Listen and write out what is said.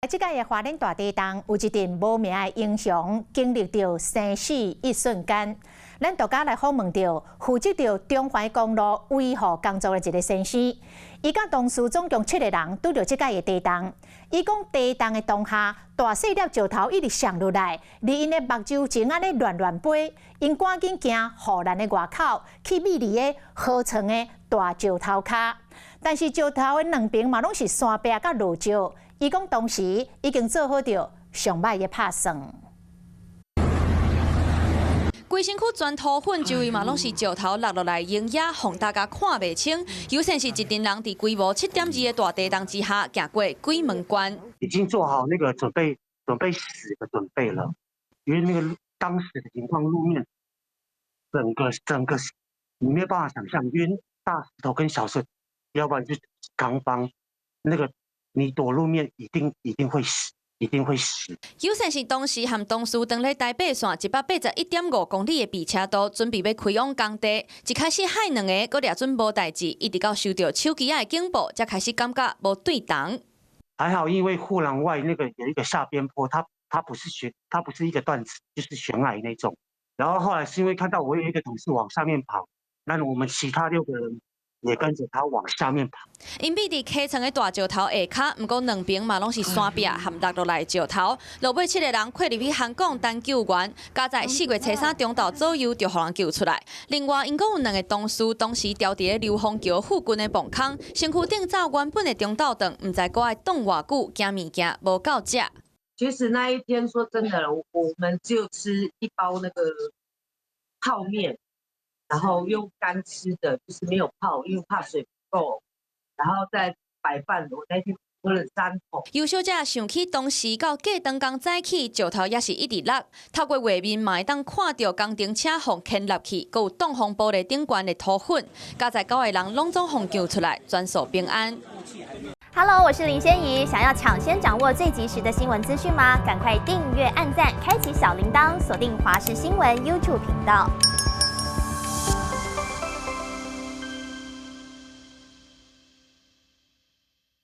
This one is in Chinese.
即届的花莲大地震有一阵无名的英雄，经历着生死一瞬间。咱独家来访问到负责着中环公路维护工作的一个先生，伊甲同事总共7个人拄着即届的地震。伊讲地震的当下，大细粒石头一直上落来，离因的目睭前安尼乱飞，因赶紧行护栏的外口去美丽的河床的大石头骹。但是石头的两边嘛拢是山壁甲路石。伊讲当时已经做好着上歹的打算。规身躯全涂粉，周围嘛拢是石头落落来影影，让大家看袂清。尤其是一群人伫规模7.2的大地震之下，行过鬼门关。已经做好那个准备死的准备了，因为那个当时的情况，路面整个你没有办法想象，因为大石头跟小石，要不然就是钢帮，那个你躲路面一定会死。一定会死。有线是当时和同事登咧台北线181.5公里的避车道，准备要开往工地。一开始害两个，搁掠准无代志，一直到收到手机的警报，才开始感觉无对同。还好，因为护栏外那个有一个下边坡，它不是一个段子，就是悬崖那种。然后后来是因为看到我有一个同事往下面跑，那我们其他6个人也跟着他往下面跑。因避伫溪床的大石头下骹，不过两边嘛拢是山壁和落落来的石头。落尾7个人跨入去香港等救援，加在4月初3中昼左右就互人救出来。另外，因讲有2个同事当时掉伫咧流芳桥附近的磅空，身躯顶罩原本的中道凳，唔知搁爱冻偌久，惊物件无够食。其实那一天说真的，我们就吃一包那个泡面。然后用干吃的，就是没有泡，因为怕水不够。然后再白饭，我那天喝了3桶。有小姐想起当时到过灯光早起，石头也是一直落，透过画面嘛会当看到工程车互牵落去，佮有挡风玻璃顶悬的土粉，加在9个人拢总互救出来，全属平安。Hello， 我是林仙怡。想要抢先掌握最及时的新闻资讯吗？赶快订阅、按赞、开启小铃铛，锁定华视新闻 YouTube 频道。